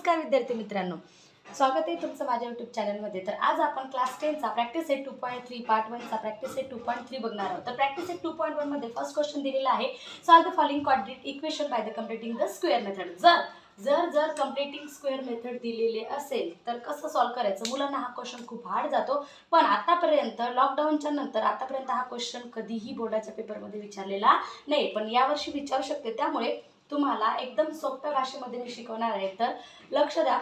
नमस्कार विद्यार्थी मित्रांनो, स्वागत आहे तुमचं माझ्या यूट्यूब चॅनलमध्ये। तर आज आपण क्लास 10 चा प्रॅक्टिस सेट 2.3 पार्ट 1 चा प्रॅक्टिस सेट 2.3 बघणार आहोत। तर प्रॅक्टिस सेट 2.1 मध्ये फर्स्ट क्वेश्चन दिलेला आहे, solve the following quadratic equation by the completing the square method. जर कंप्लीटिंग स्क्वेअर मेथड दिलेले असेल तर कसं सॉल्व करायचं। मुलांना हा क्वेश्चन खूप हार्ड जातो, पण आतापर्यंत लॉकडाऊनच्या नंतर आतापर्यंत हा क्वेश्चन कधीही बोर्डाच्या पेपरमध्ये विचारलेला नाही, पण यावर्षी विचारू शकते। त्यामुळे तुम्हाला एकदम सोप्या भाषेमध्ये मी शिकवणार आहे, तर लक्ष द्या।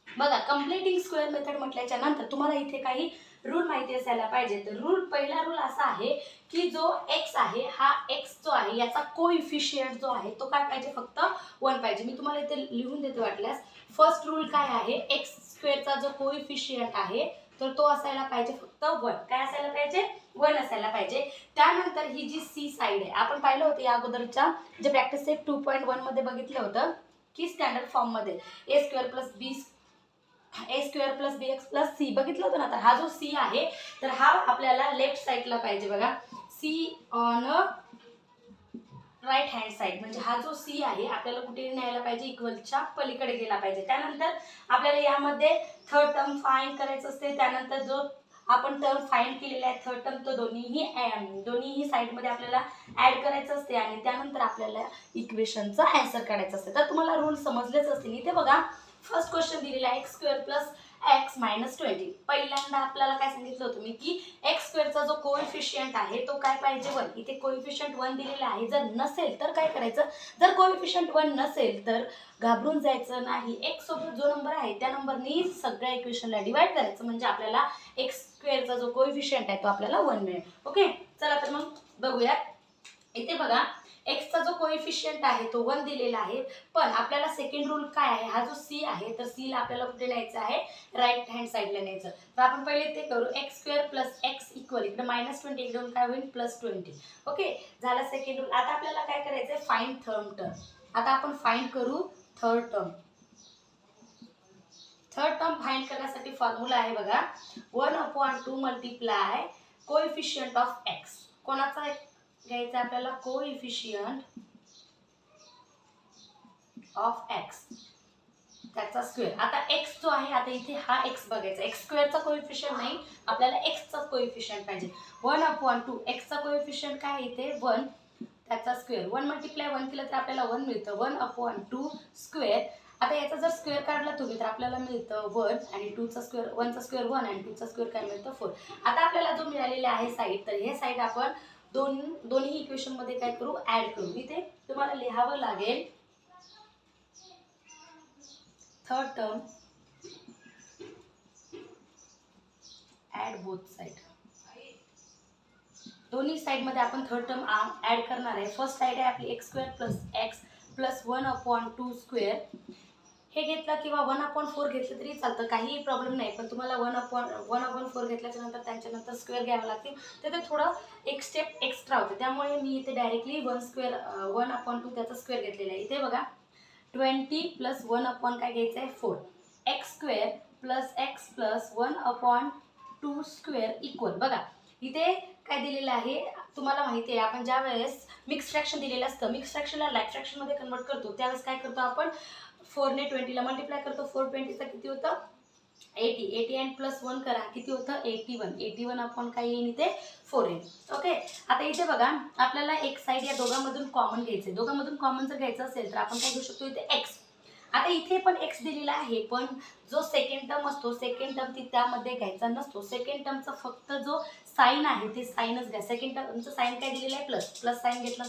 बघा, कंप्लीटिंग स्क्वेअर मेथड म्हटल्याच्या नंतर तुम्हाला इथे काही रूल माहिती असायला पाहिजे। तर पहिला रूल असा आहे की जो x आहे, हा x जो आहे याचा कोइफिशियंट जो आहे तो काय पाहिजे, फक्त 1 पाहिजे। मी तुम्हाला इथे लिहून देते वाटल्यास। फर्स्ट रूल काय आहे, x स्क्वेअरचा जो कोइफिशियंट आहे तर तो असायला पाहिजे फक्त 1। काय असायला पाहिजे, 1 असायला पाहिजे। त्यानंतर ही जी सी साइड आहे, आपण पाहिलं होतं या अगोदरच्या जे प्रॅक्टिस सेट 2.1 मध्ये बघितलं होतं की स्टँडर्ड फॉर्म मध्ये a square plus bx plus c बघितलं होतं ना। तर हा जो c आहे तर हा आपल्याला लेफ्ट साइडला पाहिजे। बघा, c on right hand side, म्हणजे हा जो c आहे आपल्याला कुठे न्यायला पाहिजे, इक्वलच्या पलीकडे गेला पाहिजे। त्यानंतर आपल्याला यामध्ये थर्ड टर्म फाइंड करायचं असते। त्यानंतर जो आपण टर्म फाइंड केलेला आहे थर्ड टर्म, तो दोन्हीही साइडमध्ये आपल्याला ऍड करायचं असते आणि त्यानंतर आपल्याला इक्वेशनचा आन्सर काढायचं असते। तर तुम्हाला रूल समजलेच असतील। इथे बघा, फर्स्ट क्वेश्चन दिलेला आहे x square plus x minus 20। पहिल्यांदा आपल्याला काय सांगितलं होतं मी की x स्क्वेअरचा जो कोएफिशियंट आहे तो काय पाहिजे, 1। इथे कोएफिशियंट 1 दिलेला आहे। जर नसेल तर काय करायचं, जर कोएफिशियंट 1 नसेल तर घाबरून जायचं नाही। x सोबत जो नंबर आहे त्या नंबरनी सगळ्या इक्वेशनला डिवाइड करायचं, म्हणजे आपल्याला x स्क्वेअरचा जो कोएफिशियंट आहे तो आपल्याला 1 मिळेल। ओके, चला तर मग बघूया। इथे बघा, x चा जो कोएफिशियंट आहे तो 1 दिलेला आहे, पण आपल्याला सेकंड रूल काय आहे, हा जो c आहे तर c ला आपल्याला कुठे न्यायचं आहे, राईट हँड साइडला न्यायचं। तर आपण पहिले ते करू। x square plus x equal, इकडे -20 इकडून काय होईल, +20। ओके, झाला सेकंड रूल। आता आपल्याला काय करायचंय, फाइंड थर्ड टर्म। आता आपण फाइंड करू third term. Third term find करण्यासाठी फॉर्म्युला आहे बघा, 1/2 मल्टिप्लाय कोएफिशियंट ऑफ x। कोणाचा घ्यायचा आपल्याला, कोएफिशियंट ऑफ x त्याचा स्क्वेअर। आता x जो आहे, आता इथे हा x बघायचा। x स्क्वेअरचा कोएफिशियंट नाही, आपल्याला x चा कोएफिशियंट पाहिजे। 1/2 x चा कोएफिशियंट काय आहे इथे, 1, त्याचा स्क्वेअर। 1 मल्टिप्लाय 1 केलं तर आपल्याला 1 मिळतं, 1/2 स्क्वेअर। आता याचा जर स्क्वेअर काढला तुम्ही तर आपल्याला मिळतं 1 आणि 2 चा स्क्वेअर, 1 चा स्क्वेअर 1 आणि 2 चा स्क्वेअर काय मिळतं 4। आता आपल्याला जो मिळालेला आहे साइड, तर हे साइड आपण दोन्ही इक्वेशन मध्ये काय करू, ऍड करू। इथे तुम्हाला लिहावं लागेल third term add both side. दोन्ही साइड मध्ये आपण थर्ड टर्म ऍड करणार आहे। फर्स्ट साइड आहे आपली x square plus x plus 1/2 square. हे घेतलं किंवा 1/4 घेतलं तरी चालतं, काही प्रॉब्लेम नाही, पण तुम्हाला 1/4 घेतल्याच्या नंतर त्यांच्या नंतर स्क्वेअर घ्यावं लागतील, तर ते थोडं एक स्टेप एक्स्ट्रा होते। त्यामुळे मी इथे डायरेक्टली 1/2 त्याचा स्क्वेअर घेतलेला आहे। इथे बघा, 20 प्लस 1 काय घ्यायचं आहे, 4। x square plus x plus 1/2 square equal, बघा इथे काय दिलेलं आहे तुम्हाला माहिती आहे, आपण ज्या वेळेस मिक्स फ्रॅक्शन दिलेलं असतं, मिक्स फ्रॅक्शनला लाईक फ्रॅक्शन मध्ये कन्वर्ट करतो, त्यावेळेस काय करतो आपण, 4 ने 20 ला मल्टिप्लाय करतो। 4 20 चा किती होतं, 80 आणि प्लस 1 करा, किती होतं, 81 आपण काय येईल इथे 4 येईल। ओके, आता इथे बघा, आपल्याला एक साइड या दोघांमधून कॉमन घ्यायचं आहे। दोघांमधून कॉमन जर घ्यायचं असेल तर आपण काय घेऊ शकतो, इथे x। आता इथे पण x दिलेला आहे, पण जो सेकंड टर्म असतो, सेकंड टर्म त्यामध्ये घ्यायचा नसतो। सेकंड टर्मचा फक्त जो साइन आहे ते साइनच घ्या। सेकंड टर्मचं साइन काय दिलेलं आहे, प्लस साइन घेतलं।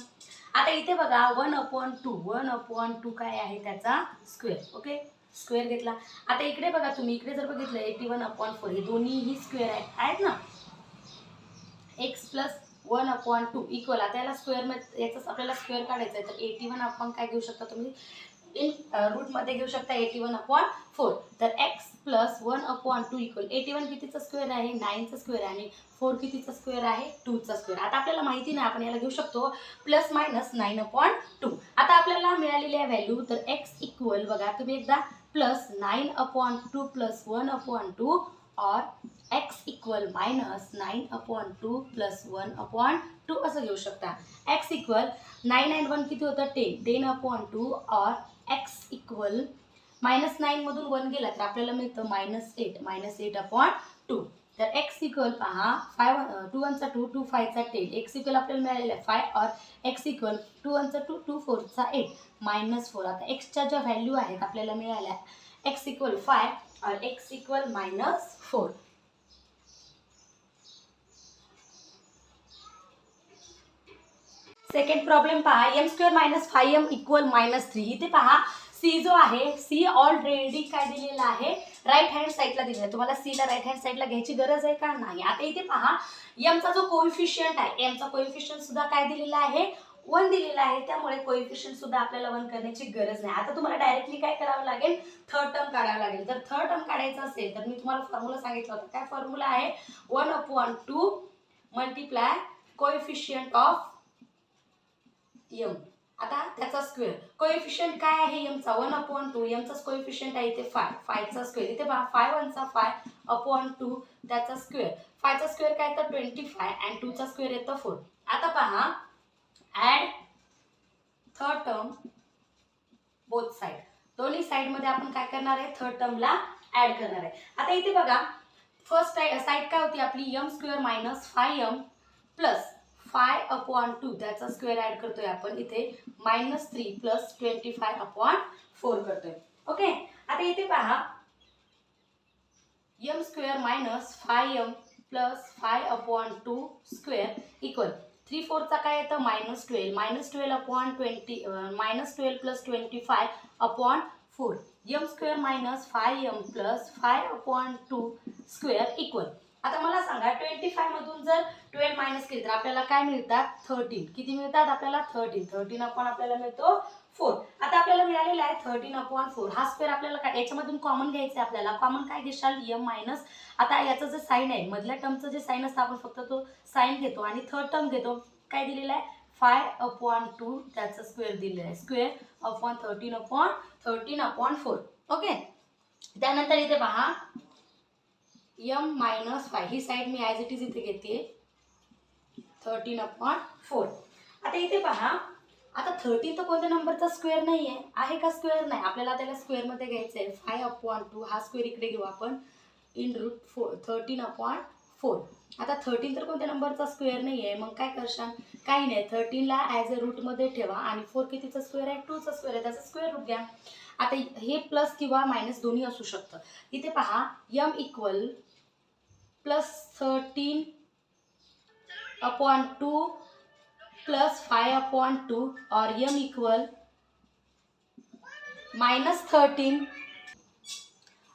आता इथे बघा, 1/2 काय आहे, त्याचा स्क्वेअर। ओके, स्क्वेअर घेतला। आता इकडे बघा, तुम्ही इकडे जर बघितलं 81/4, हे दोन्हीही स्क्वेअर आहेत ना, x प्लस 1/2 इक्वल। आता याला स्क्वेअर याचा आपल्याला स्क्वेअर काढायचा आहे, तर 81 काय घेऊ शकता तुम्ही, इन रूट मध्ये घेऊ शकता 81/4। तर x प्लस 1/2 इक्वल 81 कितीचा स्क्वेअर आहे, 9 चा स्क्वेअर आहे, आणि 4 कितीचा स्क्वेअर आहे, 2 चा स्क्वेअर। आता आपल्याला माहिती नाही, आपण याला घेऊ शकतो प्लस मायनस 9/2। आता आपल्याला मिळालेली आहे व्हॅल्यू, तर x इक्वल, बघा तुम्ही एकदा, प्लस 9/2 प्लस 1/2 और x इक्वल मायनस 9/2 प्लस 1/2 असं घेऊ शकता। x इक्वल 9 and 1 किती होतं, 10/2 और x इक्वल -9 मधून 1 गेला तर आपल्याला मिळतं -8 अपॉन 2. तर x इक्वल पहा 2 1 चा 2 2 5 चा 10. x इक्वल आपल्याला मिळालेला आहे 5 और x इक्वल 2 1 चा 2 2 4 चा 8 -4. आता x च्या ज्या व्हॅल्यू आहेत आपल्याला मिळाल्या x इक्वल 5 और x इक्वल -4. सेकंड प्रॉब्लेम पहा m² - 5m इक्वल -3. इथे पहा c जो आहे c ऑलरेडी काय दिलेला आहे राईट हँड साईडला दिलेला आहे. तुम्हाला c ला राईट हँड साईडला घ्यायची गरज आहे का नाही. आता इथे पहा m चा जो कोएफिशियंट आहे m चा कोएफिशियंट सुद्धा काय दिलेला आहे 1 दिलेला आहे. त्यामुळे कोएफिशियंट सुद्धा आपल्याला 1 करण्याची गरज नाही. आता तुम्हाला डायरेक्टली काय करावं लागेल थर्ड टर्म काढावं लागेल. जर थर्ड टर्म काढायचं असेल तर मी तुम्हाला फॉर्म्युला सांगितलं होतं. काय फॉर्म्युला आहे 1/2 मल्टिप्लाय कोएफिशियंट ऑफ m. आता त्याचा स्क्वेअर कोएफिशियंट काय आहे m चा 1/2 m चा कोएफिशियंट आहे इथे 5 चा स्क्वेअर. इथे पहा 5 1 चा 5/2 त्याचा स्क्वेअर 5 चा स्क्वेअर काय तर 25 आणि 2 चा स्क्वेअर येतो 4. आता पहा add third term both side. दोन्ही साइड मध्ये आपण काय करणार आहे थर्ड टर्मला ऍड करणार आहे. आता इथे बघा फर्स्ट साइड काय होती आपली m² - 5m प्लस 5/2 त्याचा स्क्वेअर ऍड करतोय आपण इथे -3 प्लस 25/4 करतोय. ओके. आता इथे पहा m² - 5m plus 5/2 square equal 3 4 चा काय येतं -12 -12/20 -12 plus 25/4 m² - 5m plus 5/2 square equal. आता मला सांगा 25 मधून जर 12 मायनस केली तर आपल्याला काय मिळतात 13. किती मिळतात आपल्याला 13 अपॉन आपल्याला मिळतो 4. आता आपल्याला मिळालेला आहे 13/4. हा स्क्वेअर आपल्याला याच्यामधून कॉमन घ्यायचं आहे. आपल्याला कॉमन काय घेशाल m मायनस. आता याचं जे साइन आहे मधल्या टर्मचं जे साइन असतं आपण फक्त तो साइन घेतो आणि थर्ड टर्म घेतो. काय दिलेलं आहे 5/2 त्याचा स्क्वेअर दिलेला आहे स्क्वेअर अपॉन 13/4. ओके. त्यानंतर इथे पहा m-5 he side me as it is इथे घेते 13/4. आता इथे पहा आता 13 तर कोणत्या नंबरचा स्क्वेअर नाही आहे का स्क्वेअर नाही. आपल्याला त्याला स्क्वेअर मध्ये घ्यायचं आहे 5/2 हा स्क्वेअर इकडे घेऊ आपण इन रूट 13/4. आता 13 तर कोणत्या नंबरचा स्क्वेअर नाही आहे. मग काय करशाल काही नाही 13 ला ॲज अ रूट मध्ये ठेवा आणि 4 कितीचा स्क्वेअर आहे 2 चा स्क्वेअर आहे त्याचा स्क्वेअर रूट घ्या. आता हे प्लस किंवा मायनस दोन्ही असू शकतं. इथे पहा m इक्वल +13/2 प्लस 5/2 और m इक्वल -13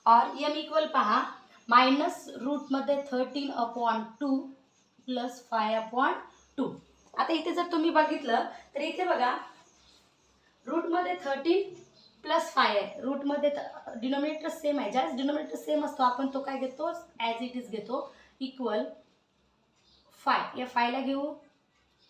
और m इक्वल पहा मायनस रूट मध्ये 13/2 प्लस 5/2. आता इथे जर तुम्ही बघितलं तर इथे बघा रूट मध्ये 13 प्लस 5 आहे. रूट मध्ये डिनोमिनेटर सेम आहे. ज्यावेळेस डिनोमिनेटर सेम असतो आपण तो काय घेतो ॲज इट इज घेतो इक्वल 5. या 5 ला घेऊ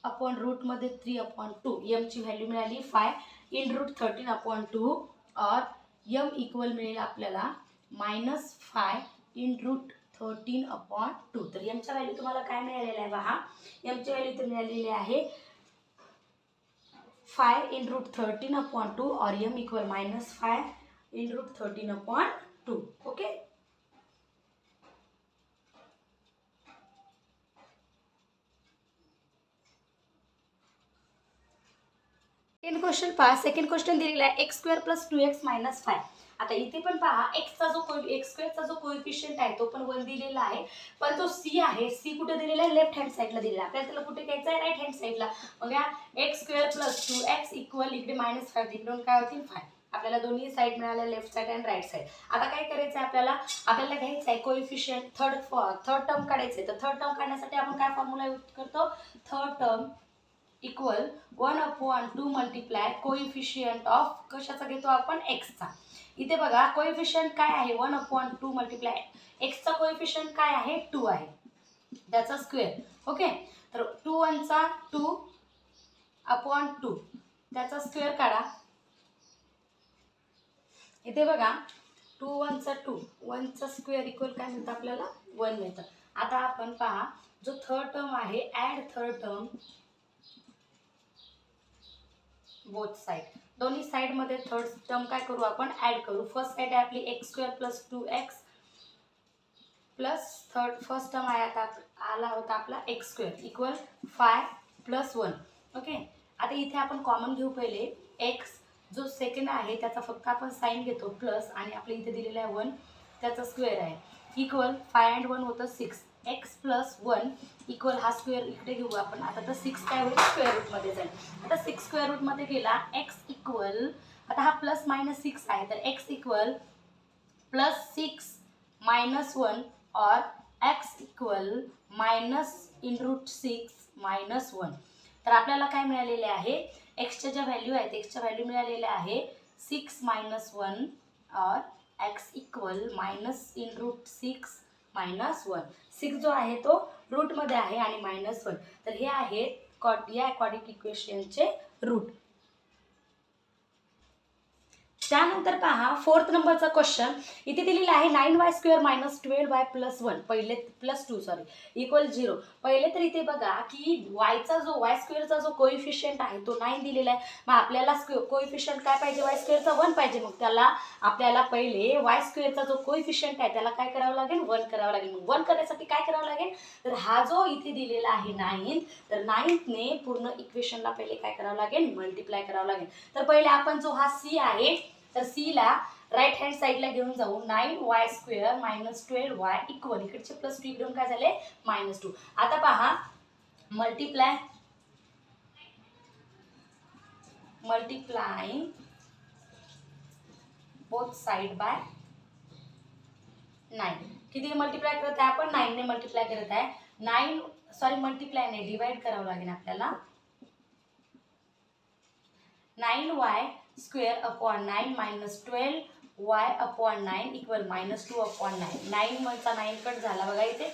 अपॉन रूट मध्ये 3/2 m ची व्हॅल्यू मिळाली 5 इन रूट 13/2 और m इक्वल मिळेल आपल्याला -5 इन रूट 13/2. तर m च्या व्हॅल्यू तुम्हाला काय मिळालेलं आहे पहा m ची व्हॅल्यू इथे मिळालेली आहे 5 इन रूट 13/2 और m equal -5 in root 13/2. Okay. Second question पहा. सेकंड क्वेश्चन दिलेला आहे x² + 2x - 5. आता इथे पण पहा x² चा जो कोएफिशियंट आहे तो पण 1 दिलेला आहे. पण तो c आहे c कुठे दिलेला आहे लेफ्ट हँड साइडला दिलेला आहे. आपल्याला त्याला कुठे घ्यायचं आहे राईट हँड साइडला. मग या x² + 2x इक्वल इकडे -5 इकडून काय होतील 5. आपल्याला दोन्ही साइड मिळाल्या लेफ्ट साइड आणि राईट साइड. आता काय करायचं आहे आपल्याला घ्यायचं आहे कोएफिशियंट थर्ड टर्म काढायचं आहे. तर थर्ड टर्म काढण्यासाठी आपण काय फॉर्म्युला यूज करतो third term equal 1/2 multiply coefficient of कशाचा घेतो आपण एक्सचा. इथे बघा कोएफिशियंट काय आहे 1/2 मल्टिप्लाय एक्सचा कोएफिशियंट काय आहे 2 आहे त्याचा स्क्वेअर. ओके. तर 2 1 चा 2/2 त्याचा स्क्वेअर काढा. इथे बघा 2 1 चा 2 1 चा स्क्वेअर इक्वल काय मिळतं आपल्याला 1 मिळतं. आता आपण पहा जो थर्ड टर्म आहे add third term both side, दोन्ही साईडमध्ये थर्ड टर्म काय करू आपण ॲड करू. फर्स्ट साईड आहे आपली x square plus 2x plus first term आहे आता आला होता आपला x square equal 5 plus 1. Okay, आता इथे आपण कॉमन घेऊ पहिले. एक्स जो सेकंड आहे त्याचा फक्त आपण साईन घेतो प्लस, आणि आपल्या इथे दिलेला आहे 1 त्याचा स्क्वेअर आहे इक्वल 5 and 1 होतं 6. एक्स प्लस 1 इक्वल हा स्क्वेअर इकडे घेऊ आपण. आता तर 6 काय होईल स्क्वेअर रूटमध्ये जाईल. आता 6 स्क्वेअर रूटमध्ये गेला एक्स इक्वल, आता हा प्लस मायनस 6 आहे तर एक्स इक्वल प्लस 6 मायनस 1 और x equal minus in root 6 minus 1. तर आपल्याला काय मिळालेले आहे, एक्सच्या ज्या व्हॅल्यू आहेत एक्सच्या व्हॅल्यू मिळालेल्या आहे 6 मायनस 1 और x equal minus in root 6 minus 1. 6 जो आहे तो रूटमध्ये आहे आणि मायनस 1, तर हे आहे या क्वाड्रिक इक्वेशनचे रूट. त्यानंतर पहा 4th नंबरचा क्वेश्चन इथे दिलेला आहे 9y square minus 12y plus 1 पहिले प्लस 2 इक्वल 0. पहिले तर इथे बघा की वायचा जो वाय स्क्वेअरचा जो कोइफिशियंट आहे तो 9 दिलेला आहे. मग आपल्याला कोइफिशियंट काय पाहिजे, वाय स्क्वेअरचा 1 पाहिजे. मग त्याला आपल्याला पहिले वाय स्क्वेअरचा जो कोइफिशियंट आहे त्याला काय करावं लागेल, 1 करावं लागेल. मग 1 करण्यासाठी काय करावं लागेल, तर हा जो इथे दिलेला आहे 9, तर 9ने पूर्ण इक्वेशनला पहिले काय करावं लागेल, मल्टिप्लाय करावं लागेल. तर पहिले आपण जो हा सी आहे तर सी ला राईट हँड साईडला घेऊन जाऊ. 9y square minus 12y equal, इकडचे प्लस 2 इकडून काय झाले मायनस 2. आता पहा मल्टिप्लाइंग बोथ साइड बाय 9. किती मल्टिप्लाय करत आहे आपण, 9 ने मल्टिप्लाय करत आहे. 9 मल्टिप्लाय ने डिवाइड करावं लागेल आपल्याला. 9y square upon 9 minus 12y upon 9 equal minus 2 upon 9. 9 मधचा 9 cut झाला बघा इथे.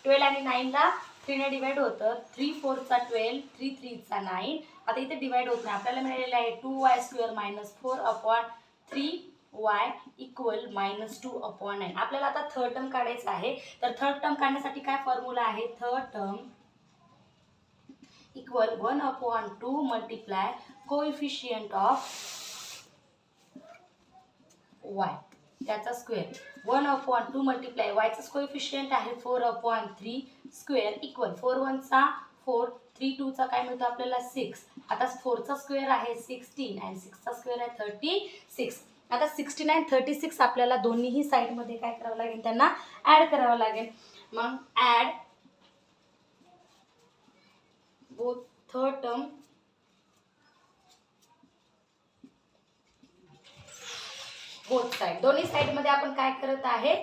12 आणि 9 ला 3 ने डिवाइड होतं. 3 4 चा 12, 3 3 चा 9. आता इथे डिवाइड होत नाही. आपल्याला मिळालेलं आहे 2y square minus 4 upon 3y equal minus 2 upon 9. आपल्याला आता थर्ड टर्म काढायचं आहे. तर थर्ड टर्म काढण्यासाठी काय फॉर्म्युला आहे, third term equal 1 upon 2 multiply coefficient of y त्याचा स्क्वेअर. 1 अपॉन 2 मल्टिप्लाय वायचा कोइफिशियंट आहे 4 अपॉन 3 स्क्वेअर इक्वल 4 1 चा 4, 3 2 चा काय मिळतो आपल्याला 6. आता 4 चा स्क्वेअर आहे 16 आणि 6 चा स्क्वेअर आहे 36. आता 16 आणि 36 आपल्याला दोन्हीही साईडमध्ये काय करावं लागेल, त्यांना ॲड करावं लागेल. मग add both third term both side, दोन्ही साइड मध्ये आपण काय करत आहे,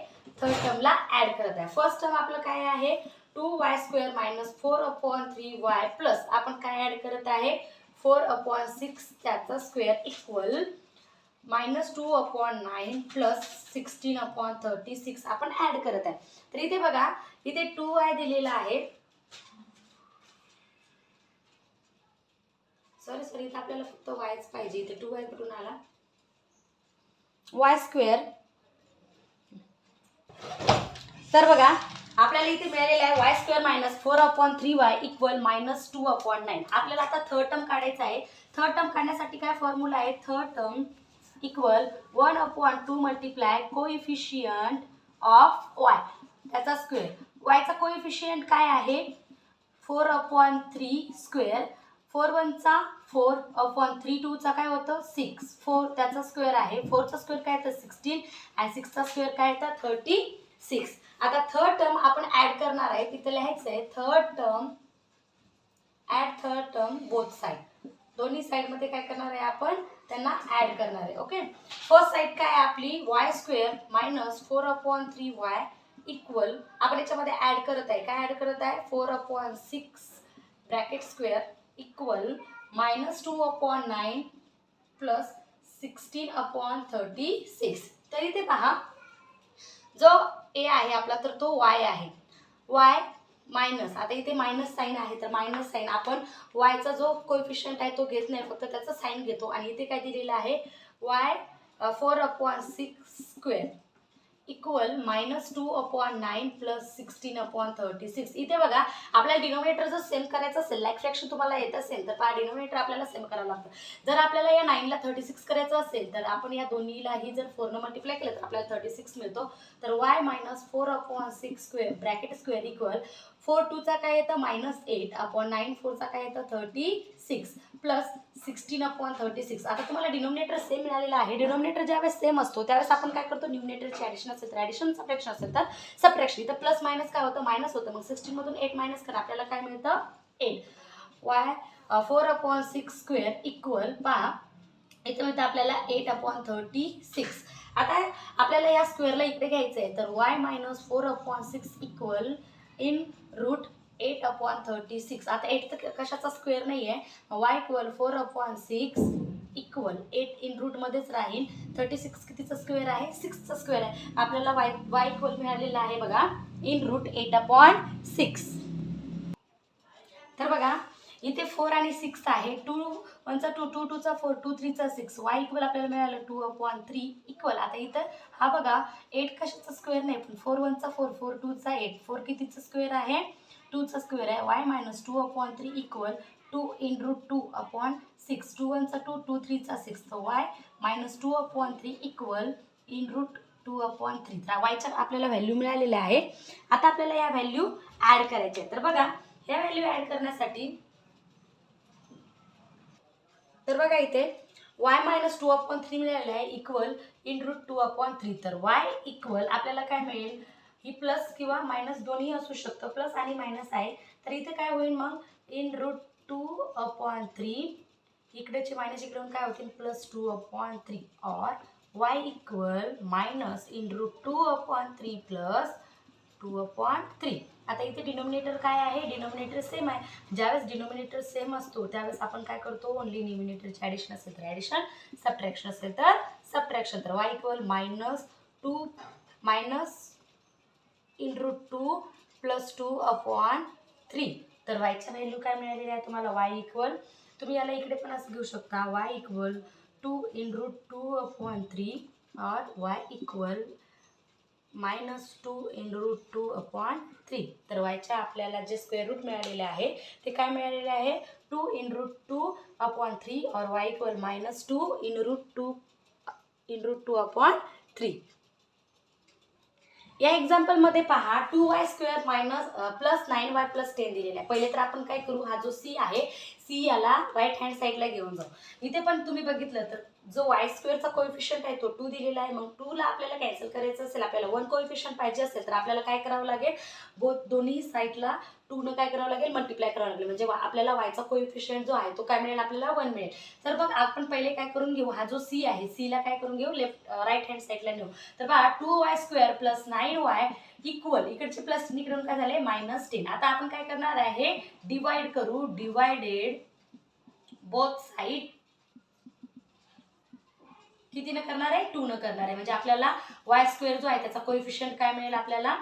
थर्ड टर्मला ऍड करत आहे. फर्स्ट टर्म आपलं काय आहे 2y square minus 4 upon 3y plus आपण काय ऍड करत आहे 4 अपॉन 6 त्याचा square equal minus 2 upon 9 plus 16 upon 36 आपण ऍड करत आहे. तर इथे बघा इथे 2y दिलेला आहे. सॉरी इथे आपल्याला फक्त yच पाहिजे. इथे 2y कुठून आला, y स्क्वेअर. तर बघा आपल्याला इथे मिळालेला आहे y square minus 4 upon 3y equal minus 2 upon 9. आपल्याला आता थर्ड टर्म काढायचा आहे. थर्ड टर्म काढण्यासाठी काय फॉर्म्युला आहे, third term equal 1 upon 2 multiply coefficient of y त्याचा स्क्वेअर. y चा कोइफिशियंट काय आहे 4 अपॉन 3 स्क्वेअर. 4 1 चा 4 अपॉन 3 2 चा काय होतं 6. 4 त्याचा स्क्वेअर आहे. 4 चा स्क्वेअर काय तर 16 आणि 6 चा स्क्वेअर काय तर 36. आता थर्ड टर्म आपण ऍड करणार आहे. तिथे लिहायचं आहे थर्ड टर्म बोथ साइड. दोन्ही साइड मध्ये काय करणार आहे आपण त्यांना ऍड करणार आहे. ओके, फर्स्ट साइड काय आहे आपली y square minus 4 upon 3y equal आपण याच्यामध्ये ऍड करत आहे. काय ऍड करत आहे 4 upon 6 bracket square equal minus 2 upon 9 plus 16 upon 36. तर इथे पहा जो a आहे आपला तर तो y आहे. y मायनस, आता इथे मायनस साइन आहे तर मायनस साइन आपण y चा जो कोएफिशिएंट आहे तो घेत नाही, फक्त त्याचा साइन घेतो. आणि इथे काय दिलेलं आहे y 4 upon 6 square equal -2/9 plus 16/36. इथे बघा आपल्याला डिनोमिनेटर जर सेम करायचं असेल, लाईक फ्रॅक्शन तुम्हाला येत असेल तर डिनोमिनेटर आपल्याला सेम करावं लागतं. जर आपल्याला या 9 ला 36 करायचं असेल तर आपण या दोन्हीलाही जर 4 ने मल्टिप्लाय केलं तर आपल्याला 36 मिळतो. तर y - 4/6 square bracket square equal 4 2 चा काय येतं -8/9 4 चा काय येतं 36 प्लस 16/36. आता तुम्हाला डिनोमिनेटर सेम मिळालेला आहे. डिनोमिनेटर ज्यावेळेस सेम असतो त्यावेळेस आपण काय करतो, न्यूमिनेटरची ॲडिशन असेल तर ॲडिशन, सबट्रॅक्शन असेल तर सबट्रॅक्शन. इथं प्लस मायनस काय होतं, मायनस होतं. मग 16 मधून 8 मायनस करा, आपल्याला काय मिळतं 8. y 4/6 स्क्वेअर इक्वल पहा इथं मिळतं आपल्याला 8/36. आता आपल्याला या स्क्वेअरला इकडे घ्यायचं आहे तर y - 4/6 इक्वल इन रूट 8/36. आता 8 तर कशाचा स्क्वेअर नाही आहे, y equal 4/6 equal 8 in root मध्येच राहील. 36 कितीचा स्क्वेअर आहे, 6 चा स्क्वेअर आहे. आपल्याला y इक्वल मिळालेला आहे बघा इन रूट 8/6. तर बघा इथे 4 आणि 6 आहे. 2 1 चा 2 2 2 चा 4 2 3 चा 6. y इक्वल आपल्याला मिळालं 2/3 इक्वल. आता इथं हा बघा 8 कशाचा स्क्वेअर नाही पण 4 1 चा 4 4 2 चा 8. 4 कितीचा स्क्वेअर आहे, 2 चा स्क्वेअर आहे. y - 2/3 equal 2 in route 2/6. 2 1 चा 2 2 3 चा 6. तर y - 2/3 इक्वल इन रूट 2/3. तर yच्या आपल्याला व्हॅल्यू मिळालेल्या आहे. आता आपल्याला या व्हॅल्यू ॲड करायच्या आहेत. तर बघा या व्हॅल्यू ॲड करण्यासाठी तर बघा इथे y - 2/3 मिळालेलं आहे इक्वल इन रूट 2/3. तर y इक्वल आपल्याला काय मिळेल, ही प्लस किंवा मायनस दोन्ही असू शकतं, प्लस आणि मायनस आहे. तर इथे काय होईल मग इन रूट 2/3, इकडेचे मायनस इकडून काय होतील प्लस 2/3 और y equal minus in root 2/3 plus 2/3. आता इथे डिनोमिनेटर काय आहे, डिनोमिनेटर सेम आहे. ज्यावेळेस डिनोमिनेटर सेम असतो त्यावेळेस आपण काय करतो, ओनली न्यूमिनेटरची ॲडिशन असेल तर ॲडिशन, सबट्रॅक्शन असेल तर सबट्रॅक्शन. तर y equal -2 minus in root 2 plus 2/3. तर yच्या व्हॅल्यू काय मिळालेली आहे तुम्हाला, y इक्वल, तुम्ही याला इकडे पण असं घेऊ शकता, y इक्वल 2 इन रूट 2/3 और y इक्वल -2 इन रूट 2/3. तर yच्या आपल्याला जे स्क्वेअर रूट मिळालेले आहे ते काय मिळालेले आहे 2 इन रूट 2/3 और y इक्वल -2 इन रूट 2/3. या एक्झाम्पल मध्ये पहा 2y square minus plus 9y plus 10 दिलेला आहे. पहिले तर आपण काय करू, हा जो c आहे c याला राईट हँड साईडला घेऊन जाऊ. इथे पण तुम्ही बघितलं तर जो y स्क्वेअरचा कोएफिशियंट आहे तो 2 दिलेला आहे. मग 2 ला आपल्याला कॅन्सल करायचं असेल, आपल्याला 1 कोएफिशियंट पाहिजे असेल तर आपल्याला काय करावं लागेल, दोन्ही साईडला 2 न काय करावं लागेल, मल्टिप्लाय करावं लागेल. म्हणजे आपल्याला y चा कोएफिशियंट जो आहे तो काय मिळेल, आपल्याला 1 मिळेल. तर बघ आपण पहिले काय करून घेऊ, हा जो c आहे c ला काय करून घेऊ, लेफ्ट राईट हँड साईडला नेऊ. तर बघा 2y square plus 9y equal, इकडचे प्लस इकडून काय झाले -10. आता आपण काय करणार आहे, डिवाइड करू, डिवाइडेड बोथ साइड कितीनं करणार आहे, 2 न करणार आहे. म्हणजे आपल्याला y स्क्वेअर जो आहे त्याचा कोएफिशियंट काय मिळेल, आपल्याला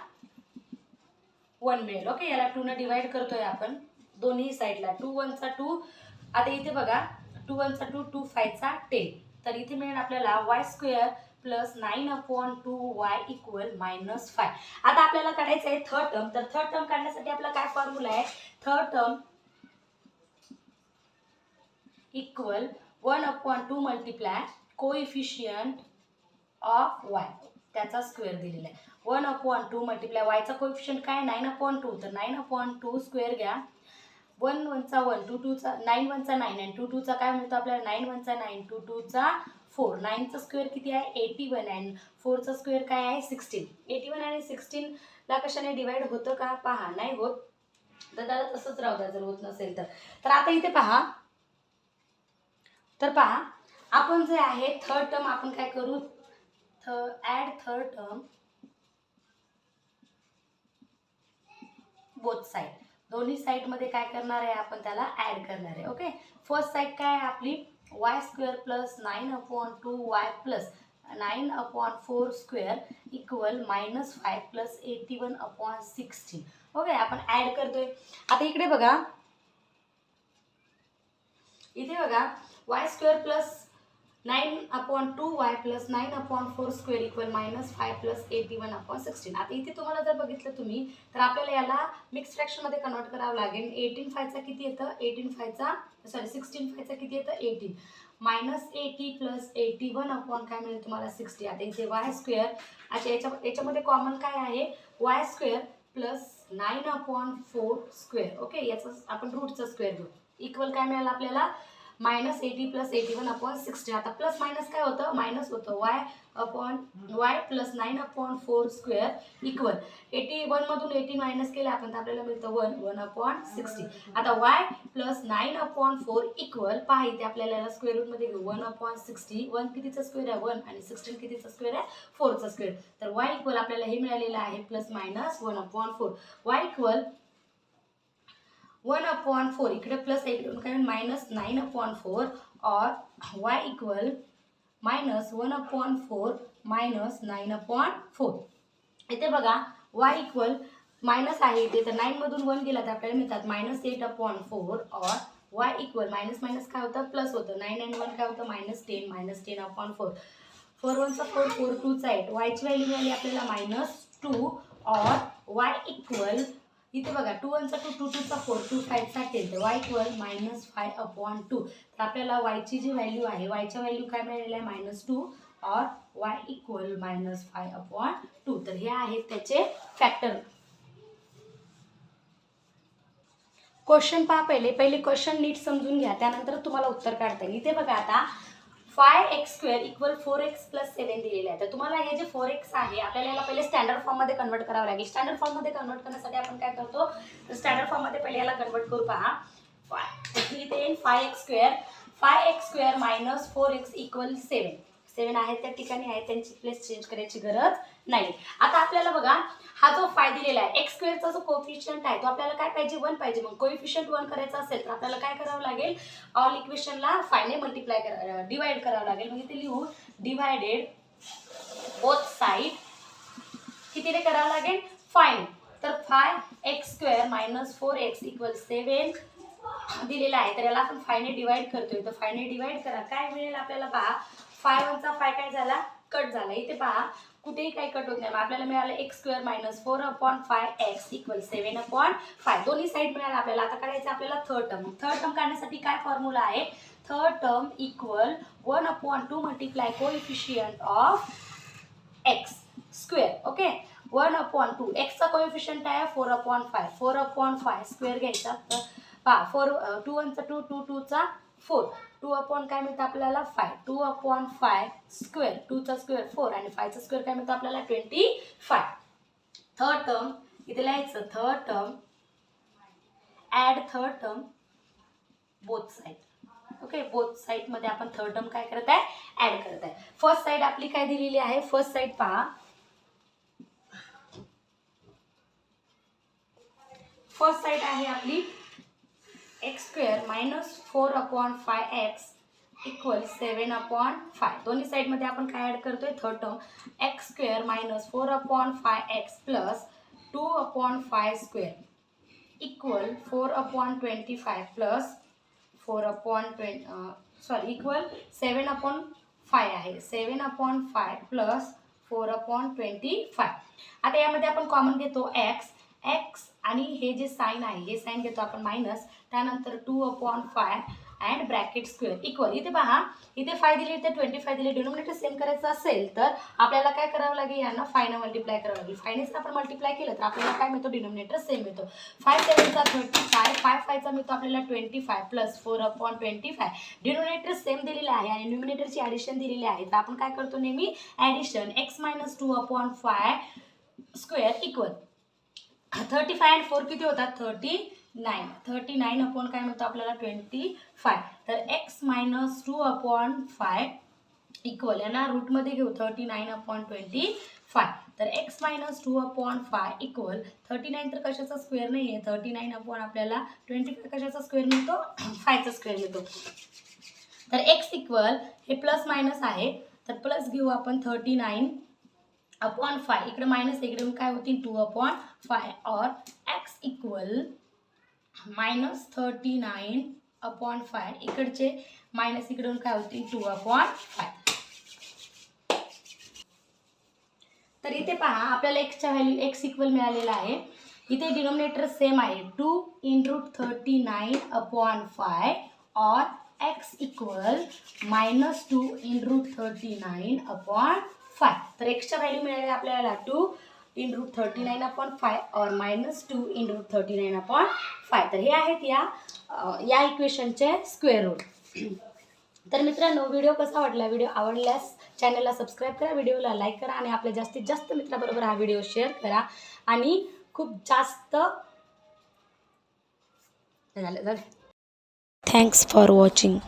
1 मिळेल. ओके, याला 2 न डिवाइड करतोय आपण दोन्ही साइडला. 2 1 चा 2. आता इथे बघा 2 1 चा 2 2 5 चा 10. तर इथे मिळेल आपल्याला y square plus 9/2y equal -5. आता आपल्याला काढायचं आहे थर्ड टर्म. तर थर्ड टर्म काढण्यासाठी आपला काय फॉर्म्युला आहे, third term equal 1/2 multiply coefficient of y, त्याचा स्क्वेअर दिलेला आहे. 1/2 मल्टिप्लाय y चा कोएफिशियंट काय 9/2. तर 9/2 स्क्वेअर घ्या. 1 1 चा 1 2 2 चा 9 1 चा 9 आणि 2 2 चा काय मिळतो आपल्याला 9 1 चा 9 2 2 चा 4. 9 चा स्क्वेअर किती आहे 81 आणि 4 चा स्क्वेअर काय आहे 16. 81 आणि 16 ला कशाने डिवाइड होतं का, पहा नाही होत. तर त्याला तसंच राहू द्या जर होत नसेल तर. तर आता इथे पहा, तर पहा आपण जे आहे थर्ड टर्म आपण काय करू, add third term both side, दोन्ही साइड मध्ये काय करणार आहे आपण, त्याला ॲड करणार आहे. ओके, फर्स्ट साइड काय आहे आपली y square plus 9/2y plus 9/4 square equal -5 plus 81/16. Okay, आपण ॲड करतोय. आता इकडे बघा, इथे बघा y square plus 9/2y plus 9/4 square equal -5 plus 81/16. आता इथे तुम्हाला जर बघितलं तुम्ही तर आपल्याला याला मिक्स फ्रॅक्शनमध्ये कन्वर्ट करावं लागेल. 18/5 किती येतं, 16/5 किती येतं, 18. -80 प्लस 81 अपॉन काय मिळेल तुम्हाला 60. आता इथे वाय स्क्वेअर, अच्छा याच्यामध्ये कॉमन काय आहे, Y square plus 9/4 square. Okay, याचं आपण रूटचं स्क्वेअर घेऊ. इक्वल काय मिळालं आपल्याला, -80 प्लस 81/60. आता प्लस मायनस काय होतं, मायनस होतं. वाय प्लस 9/4 स्क्वेअर इक्वल 81 मधून 80 मायनस केलं आपण तर आपल्याला मिळतं 1/60. आता वाय प्लस 9/4 इक्वल, पहा इथे आपल्याला याला स्क्वेअर रूटमध्ये घेऊ. 1/60, 1 कितीचा स्क्वेअर आहे 1 आणि 16 कितीचा स्क्वेअर आहे 4चा स्क्वेअर. तर वाय इक्वल आपल्याला हे मिळालेलं आहे प्लस मायनस 1/4. वाय इक्वल 1/4, इकडे प्लस इकडे काय -9/4 और y इक्वल -1/4 मायनस 9/4. इथे बघा y इक्वल मायनस आहे इथे, तर 9 मधून 1 गेला तर आपल्याला मिळतात -8/4 और y इक्वल मायनस मायनस काय होतं, प्लस होतं. 9 आणि 1 काय होतं, -10 -10/4. 4 1 चा 4, 4 2 चा 8. y ची व्हॅल्यू मिळाली आपल्याला -2 और y इक्वल, इथे बघा 2 1 चा 2, 2 2 चा 4, 2 5 चा 10. तर y इक्वल -5/2. तर आपल्याला y ची जी व्हॅल्यू आहे, y च्या व्हॅल्यू काय मिळालेलं आहे -2 और y इक्वल -5/2. तर हे आहेत त्याचे फॅक्टर. क्वेश्चन पहा, पहिले क्वेश्चन नीट समजून घ्या, त्यानंतर तुम्हाला उत्तर काढता येईल. इथे बघा आता 5x² इक्वल 4x प्लस 7 दिलेलं आहे. तर तुम्हाला हे जे 4x आहे आपल्याला याला पहिले स्टँडर्ड फॉर्ममध्ये कन्वर्ट करावं लागेल. स्टँडर्ड फॉर्ममध्ये कन्वर्ट करण्यासाठी आपण काय करतो, तर स्टँडर्ड फॉर्ममध्ये पहिले याला कन्वर्ट करू. पहा इथे येईल 5x² मायनस 4x इक्वल 7. 7 आहेत त्या ठिकाणी आहेत, त्यांची प्लेस चेंज करायची गरज नाही. आता आपल्याला बघा हा जो फाय दिलेला आहे x² जो कोएफिशियंट आहे तो आपल्याला काय पाहिजे, 1 पाहिजे. मग कोएफिशियंट 1 करायचा असेल तर आपल्याला काय करावं लागेल, ऑल इक्वेशनला फायने मल्टिप्लाय डिवाइड करावं लागेल. मग इथे लिहू डिवायडेड बोथ साइड कितीने करावं लागेल, फायने. तर 5x² मायनस 4x इक्वल 7 दिलेला आहे. तर याला आपण फायने डिवाइड करतोय. तर फायने डिवाइड करा, काय मिळेल आपल्याला पहा, 5 1 चा 5 काय झाला, कट झाला. इथे पहा कुठेही काही कट होत नाही. आपल्याला मिळालं x² मायनस 4/5x इक्वल 7/5. दोन्ही साईड मिळाला आपल्याला. आता काढायचं आपल्याला थर्ड टर्म. थर्ड टर्म काढण्यासाठी काय फॉर्म्युला आहे, third term equal 1/2 multiply coefficient of x². Okay, 1/2. x चा कोएफिशियंट आहे 4/5. 4/5 स्क्वेअर घ्यायचा. तर पहा 2 1 चा 2, 2 2 चा 4. 2 अपॉन काय मिळतं आपल्याला 5. 2/5 स्क्वेअर, 2 चा स्क्वेअर 4 आणि 5 चा स्क्वेअर काय मिळतं आपल्याला 25. थर्ड टर्म इथे लिहायचं, third term add third term both side. Okay, both side मध्ये आपण थर्ड टर्म काय करत आहे, ॲड करत आहे. फर्स्ट साइड आपली काय दिलेली आहे, फर्स्ट साइड पहा, फर्स्ट साइड आहे आपली x² मायनस 4/5x इक्वल 7/5. दोन्ही साईडमध्ये आपण काय ॲड करतोय, third term x² minus 4/5x plus 2/5 square equal 4/25 plus 4/20 equal 7/5 आहे. 7/5 प्लस 4/25. आता यामध्ये आपण कॉमन घेतो x आणि हे जे साइन आहे हे साइन घेतो आपण मायनस, त्यानंतर 2/5 अँड ब्रॅकेट स्क्वेअर इक्वल. इथे पहा इथे 5 दिले, इथे 25 दिले. डिनोमिनेटर सेम करायचं असेल तर आपल्याला काय करावं लागेल, यांना 5 ने मल्टिप्लाय करावं लागेल. 5 ने आपण मल्टिप्लाय केलं तर आपल्याला काय मिळतो, डिनोमिनेटर सेम मिळतो. 5 7 चा 35, 5 5 चा मिळतो आपल्याला 25 प्लस 4/25. डिनोमिनेटर सेम दिलेले आहे आणि न्यूमिनेटरची ॲडिशन दिलेली आहे. तर आपण काय करतो नेहमी, addition x minus 2/5 square equal 35 आणि 4 किती होतात, 39. 39 अपॉन काय मिळतं आपल्याला 25. तर x मायनस 2/5 इक्वल यांना रूटमध्ये घेऊ 39/25. तर x मायनस 2/5 इक्वल 39 तर कशाचा स्क्वेअर नाही आहे, 39 अपॉन आपल्याला 25 कशाचा स्क्वेअर मिळतो, 5चा स्क्वेअर मिळतो. तर x इक्वल हे प्लस मायनस आहे, तर प्लस घेऊ आपण 39/5. इकडे मायनस इकडे काय होतील 2/5 और x इक्वल -39 2/5 इकडचे मायनस इकडून काय होतील 2/5. तर इथे पहा आपल्याला एक्सच्या व्हॅल्यू एक्स इक्वल मिळालेला आहे. इथे डिनोमिनेटर सेम आहे 2 × 39/5 और x इक्वल -2 × 39/5. तर एक्सच्या व्हॅल्यू मिळाले आपल्याला 2 × 39/5 और -2 × 39/5. तर हे आहेत या इक्वेशनचे स्क्वेअर रूट. तर मित्रांनो व्हिडिओ कसा वाटला, व्हिडिओ आवडल्यास चॅनलला सबस्क्राईब करा, व्हिडिओला लाईक करा आणि आपल्या जास्तीत जास्त मित्राबरोबर हा व्हिडिओ शेअर करा आणि खूप जास्त झालं. Thanks for watching.